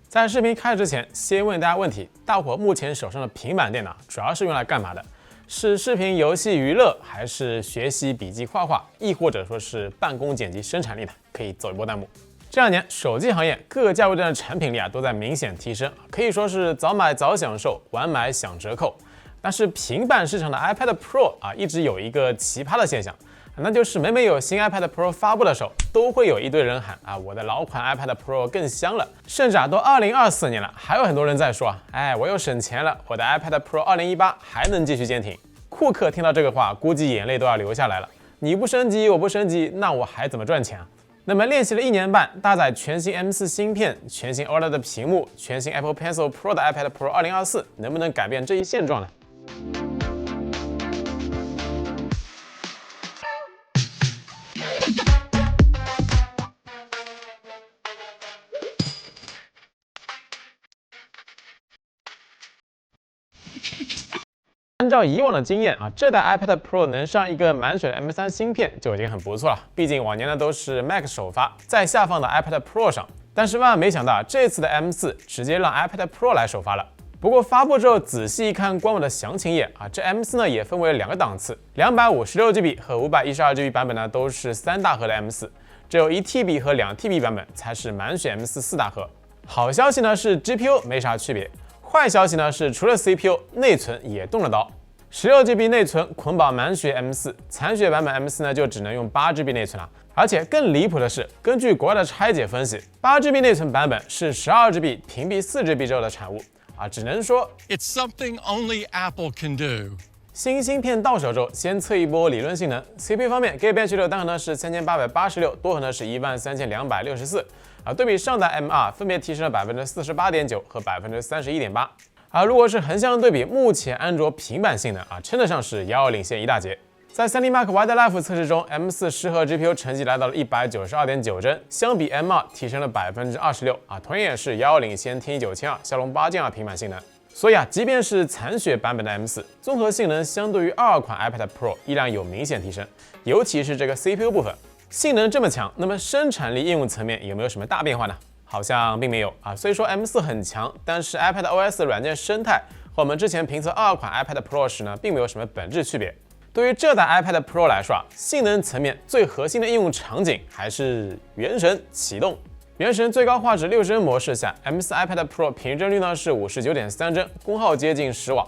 在视频开始之前，先问大家问题：大伙目前手上的平板电脑主要是用来干嘛的？是视频、游戏、娱乐，还是学习、笔记、画画，亦或者说是办公、剪辑、生产力的？可以走一波弹幕。这2年，手机行业各个价位段的产品力都在明显提升，可以说是早买早享受，晚买享折扣。但是平板市场的 iPad Pro 一直有一个奇葩的现象，那就是每有新 iPad Pro 发布的时候，都会有一堆人喊我的老款 iPad Pro 更香了。甚至都2024年了，还有很多人在说我又省钱了，我的 iPad Pro 2018还能继续坚挺。库克听到这个话，估计眼泪都要流下来了。你不升级，我不升级，那我还怎么赚钱啊？那么练习了1年半，搭载全新 M4 芯片、全新 OLED 的屏幕、全新 Apple Pencil Pro 的 iPad Pro 2024，能不能改变这一现状呢？按照以往的经验这代 iPad Pro 能上一个满血的 M3 芯片就已经很不错了，毕竟往年呢都是 Mac 首发，在下放的 iPad Pro 上。但是万万没想到，这次的 M4 直接让 iPad Pro 来首发了。不过发布之后仔细一看官网的详情页这 M4 呢也分为2个档次，256GB 和512GB 版本呢都是3大核的 M4， 只有1TB 和2TB 版本才是满血 M4 4大核。好消息呢是 GPU 没啥区别。坏消息呢是，除了 CPU， 内存也动了刀。16GB 内存捆绑满血 M4， 残血版本 M4 呢就只能用8GB 内存了。而且更离谱的是，根据国外的拆解分析，8GB 内存版本是12GB 屏蔽4GB 之后的产物只能说 It's something only Apple can do。新芯片到手之后，先测一波理论性能。CPU 方面 ，Geekbench 6单核呢是3886，多核呢是13264。对比上代 M2， 分别提升了48.9%和31.8%。如果是横向对比，目前安卓平板性能称得上是遥遥领先一大截。在 3D Mark Wide Life 测试中 ，M4 10核 GPU 成绩来到了192.9帧，相比 M2 提升了26%同样也是遥遥领先天玑9200、骁龙8 Gen 平板性能。所以即便是残血版本的 M4， 综合性能相对于22款 iPad Pro 依然有明显提升，尤其是这个 CPU 部分。性能这么强，那么生产力应用层面有没有什么大变化呢？好像并没有虽说 M4 很强，但是 iPad OS 的软件生态和我们之前评测22款 iPad Pro 时呢，并没有什么本质区别。对于这代 iPad Pro 来说性能层面最核心的应用场景还是原神启动。原神最高画质60帧模式下 ，M4 iPad Pro 平均帧率呢是59.3帧，功耗接近10瓦。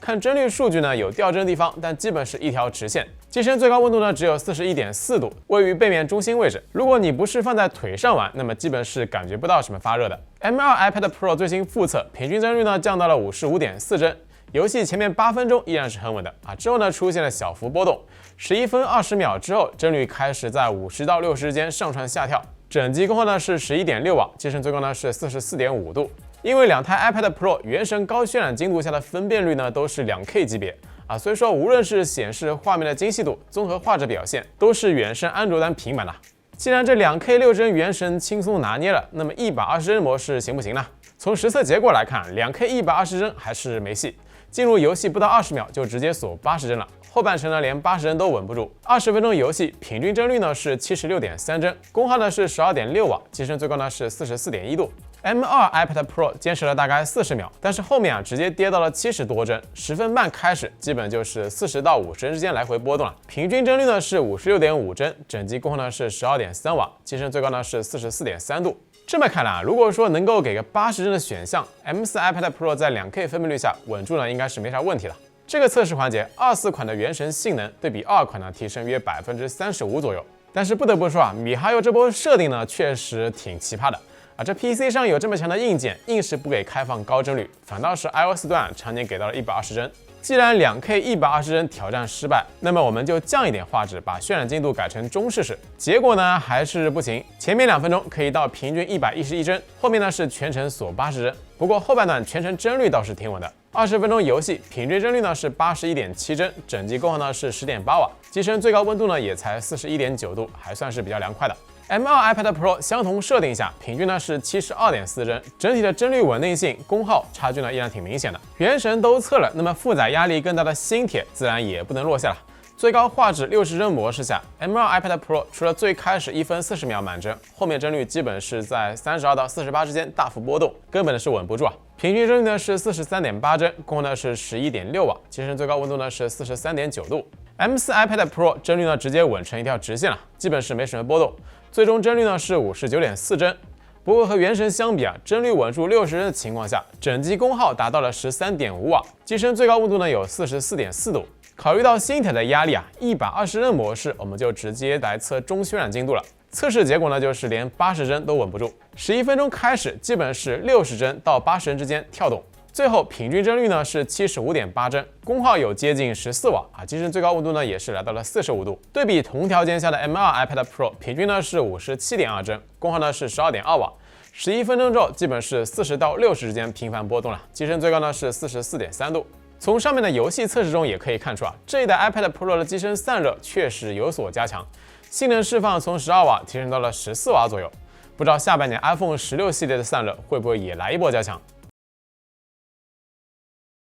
看帧率数据呢，有掉帧的地方，但基本是一条直线。机身最高温度呢只有41.4度，位于背面中心位置。如果你不是放在腿上玩，那么基本是感觉不到什么发热的。M2 iPad Pro 最新复测，平均帧率呢降到了55.4帧，游戏前面8分钟依然是很稳的之后呢出现了小幅波动，11分20秒之后，帧率开始在50到60之间上蹿下跳。整机功耗呢是11.6瓦，机身最高呢是44.5度。因为2台 iPad Pro 原神高渲染精度下的分辨率呢都是2K 级别所以说无论是显示画面的精细度、综合画质表现，都是远胜安卓端平板的。既然这2K 6帧原神轻松拿捏了，那么120帧模式行不行呢？从实测结果来看，2K 120帧还是没戏，进入游戏不到20秒就直接锁80帧了。后半程呢连80帧都稳不住，20分钟游戏平均帧率呢是76.3帧，功耗呢是12.6瓦，机身最高呢是44.1度。M2 iPad Pro 坚持了大概40秒，但是后面直接跌到了70多帧，10分半开始基本就是40到50帧之间来回波动了。平均帧率呢是56.5帧，整机功耗呢是12.3瓦，机身最高呢是44.3度。这么看来如果说能够给个80帧的选项 ，M4 iPad Pro 在2K 分辨率下稳住呢，应该是没啥问题了。这个测试环节，24款的原神性能对比22款呢提升约35%左右。但是不得不说米哈游这波设定呢确实挺奇葩的。这 PC 上有这么强的硬件，硬是不给开放高帧率，反倒是 iOS 端常年给到了120帧。既然2K 120帧挑战失败，那么我们就降一点画质，把渲染精度改成中试试。结果呢还是不行，前面2分钟可以到平均111帧，后面呢是全程锁80帧。不过后半段全程帧率倒是挺稳的，20分钟游戏平均帧率呢是81.7帧，整机功耗呢是10.8瓦，机身最高温度呢也才41.9度，还算是比较凉快的。M2 iPad Pro 相同设定下，平均呢是72.4帧，整体的帧率稳定性、功耗差距呢依然挺明显的。原神都测了，那么负载压力更大的星铁自然也不能落下了。最高画质60帧模式下 ，M2 iPad Pro 除了最开始1分40秒满帧，后面帧率基本是在32到48之间大幅波动，根本是稳不住啊。平均帧率呢是43.8帧，功耗呢是11.6瓦，机身最高温度呢是43.9度。M4 iPad Pro 帧率呢直接稳成一条直线了，基本是没什么波动。最终帧率呢是59.4帧。不过和原神相比啊，帧率稳住60帧的情况下，整机功耗达到了13.5瓦，机身最高温度呢有44.4度。考虑到新台的压力啊，120帧模式我们就直接来测中渲染精度了。测试结果呢就是连80帧都稳不住，11分钟开始基本是60帧到80帧之间跳动。最后平均帧率呢是75.8帧，功耗有接近14瓦啊，机身最高温度呢也是来到了45度。对比同条件下的 M2 iPad Pro， 平均呢是57.2帧，功耗呢是12.2瓦。11分钟之后基本是40到60之间频繁波动了，机身最高呢是44.3度。从上面的游戏测试中也可以看出啊，这一代 iPad Pro 的机身散热确实有所加强，性能释放从12瓦提升到了14瓦左右。不知道下半年 iPhone 16系列的散热会不会也来一波加强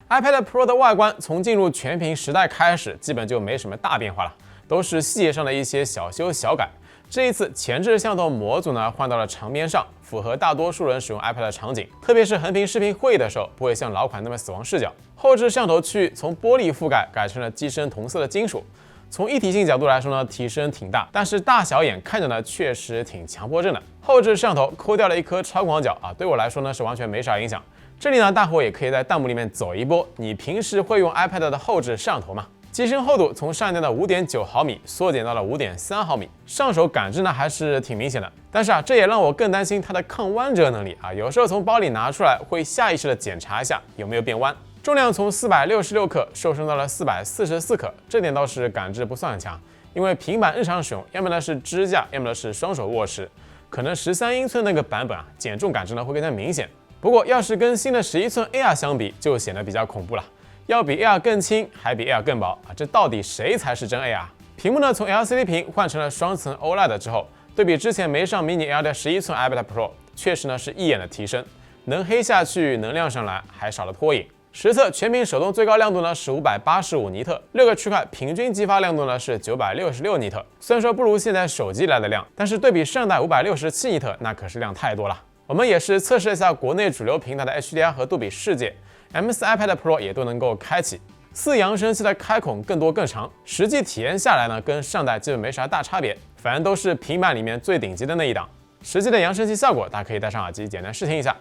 ？iPad Pro 的外观从进入全屏时代开始，基本就没什么大变化了，都是细节上的一些小修小改。这一次前置摄像头模组呢换到了长边上，符合大多数人使用 iPad 的场景，特别是横屏视频会议的时候，不会像老款那么死亡视角。后置摄像头区域从玻璃覆盖改成了机身同色的金属，从一体性角度来说呢，提升挺大，但是大小眼看着呢确实挺强迫症的。后置摄像头抠掉了一颗超广角啊，对我来说呢是完全没啥影响。这里呢，大伙也可以在弹幕里面走一波，你平时会用 iPad 的后置摄像头吗？机身厚度从上一代的5.9毫米缩减到了5.3毫米，上手感知呢还是挺明显的。但是啊，这也让我更担心它的抗弯折能力啊，有时候从包里拿出来会下意识的检查一下有没有变弯。重量从466克瘦身到了444克，这点倒是感知不算很强，因为平板日常使用，要么呢是支架，要么呢是双手握持，可能13英寸那个版本啊，减重感知呢会更加明显。不过要是跟新的11寸 Air 相比，就显得比较恐怖了。要比 Air 更轻，还比 Air 更薄啊！这到底谁才是真 Air？ 屏幕呢从 LCD 屏换成了双层 OLED 之后，对比之前没上迷你 L 的11寸 iPad Pro， 确实呢是一眼的提升，能黑下去，能亮上来，还少了拖影。实测全屏手动最高亮度呢是585尼特，6个区块平均激发亮度呢是966尼特。虽然说不如现在手机来的亮，但是对比上代567尼特，那可是亮太多了。我们也是测试了一下国内主流平台的 HDR 和杜比世界。M4 iPad Pro 也都能够开启，4扬声器的开孔更多更长，实际体验下来呢，跟上代基本没啥大差别，反正都是平板里面最顶级的那一档。实际的扬声器效果，大家可以戴上耳机简单试听一下。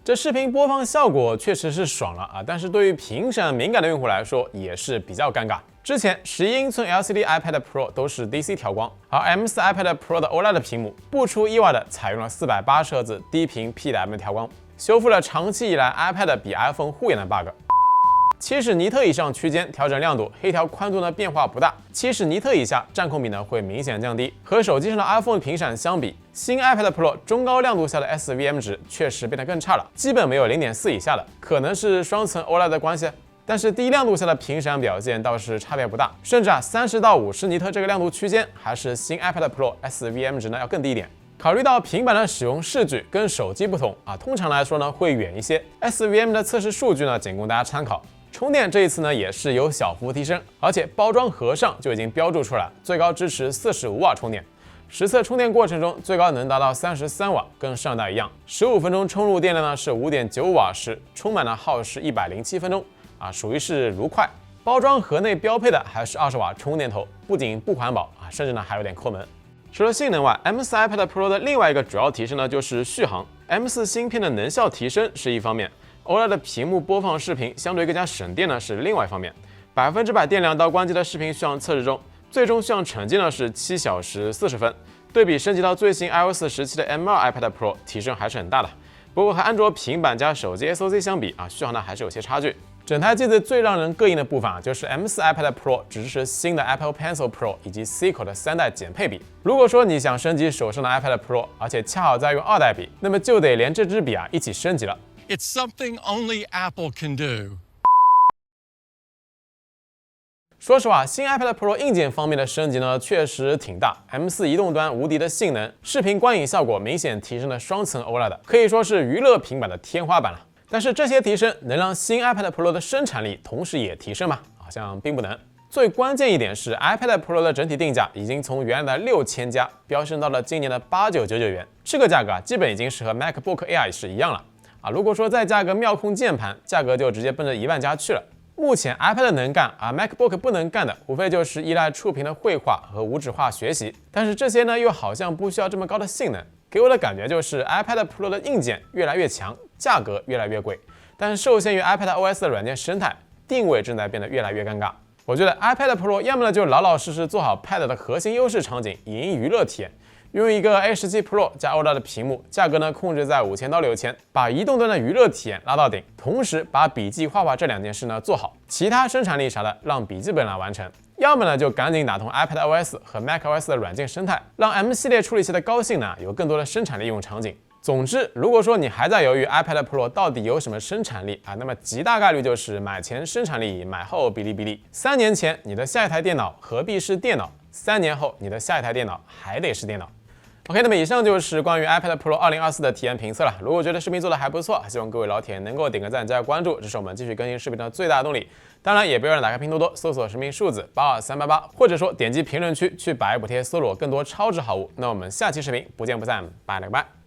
这视频播放效果确实是爽了啊，但是对于屏闪敏感的用户来说也是比较尴尬。之前11英寸 LCD iPad Pro 都是 DC 调光，而 M4 iPad Pro 的 OLED 屏幕不出意外的采用了480赫兹低频 PWM 调光，修复了长期以来 iPad 比 iPhone 护眼的 bug。70尼特以上区间调整亮度，黑条宽度呢变化不大，70尼特以下占空比呢会明显降低。和手机上的 iPhone 屏闪相比，新 iPad Pro 中高亮度下的 SVM 值确实变得更差了，基本没有0.4以下的，可能是双层 OLED 的关系。但是低亮度下的屏闪表现倒是差别不大，甚至30到50尼特这个亮度区间，还是新 iPad Pro SVM 值呢要更低一点。考虑到平板的使用视距跟手机不同啊，通常来说呢会远一些。SVM 的测试数据呢仅供大家参考。充电这一次呢也是有小幅提升，而且包装盒上就已经标注出来，最高支持45瓦充电。实测充电过程中，最高能达到33瓦，跟上代一样。15分钟充入电量呢是5.9瓦时，充满了耗时107分钟啊，属于是如快。包装盒内标配的还是20瓦充电头，不仅不环保啊，甚至呢还有点抠门。除了性能外，M4 iPad Pro 的另外一个主要提升呢就是续航。M4 芯片的能效提升是一方面。OLED 屏幕播放视频相对更加省电呢是另外一方面，100%电量到关机的视频续航测试中，最终续航成绩呢是7小时40分，对比升级到最新 iOS 17的 M2 iPad Pro 提升还是很大的。不过和安卓平板加手机 SoC 相比啊，续航呢还是有些差距。整台机子最让人膈应的部分就是 M4 iPad Pro 只支持新的 Apple Pencil Pro 以及 Seiko 的3代减配笔。如果说你想升级手上的 iPad Pro， 而且恰好在用2代笔，那么就得连这支笔一起升级了。It's something only Apple can do. 说实话，新 iPad Pro 硬件方面的升级呢，确实挺大。M4 移动端无敌的性能，视频观影效果明显提升了双层 OLED， 可以说是娱乐平板的天花板了。但是这些提升能让新 iPad Pro 的生产力同时也提升吗？好像并不能。最关键一点是 iPad Pro 的整体定价已经从原来的6000加飙升到了今年的8999元，这个价格基本已经是和 MacBook Air 是一样了。如果说再加个妙控键盘，价格就直接奔着1万加去了。目前 iPad 能干MacBook 不能干的，无非就是依赖触屏的绘画和无纸化学习，但是这些呢又好像不需要这么高的性能，给我的感觉就是 iPad Pro 的硬件越来越强，价格越来越贵，但受限于 iPad OS 的软件生态，定位正在变得越来越尴尬。我觉得 iPad Pro 要么呢就老老实实做好 Pad 的核心优势场景，赢娱乐体验。用一个 A17 Pro 加 OLED 的屏幕，价格呢控制在5000到6000，把移动端的娱乐体验拉到顶，同时把笔记、画画这2件事呢做好，其他生产力啥的让笔记本来完成。要么呢就赶紧打通 iPad OS 和 macOS 的软件生态，让 M 系列处理器的高性能有更多的生产力应用场景。总之，如果说你还在犹豫 iPad Pro 到底有什么生产力那么极大概率就是买前生产力，买后哔哩哔哩。3年前你的下一台电脑何必是电脑？3年后你的下一台电脑还得是电脑。OK， 那么以上就是关于 iPad Pro 2024的体验评测了。如果觉得视频做的还不错，希望各位老铁能够点个赞、加个关注，这是我们继续更新视频的最大动力。当然，也不要忘了打开拼多多搜索实名数字82388，或者说点击评论区去百补贴搜罗更多超值好物。那我们下期视频不见不散，拜了个拜。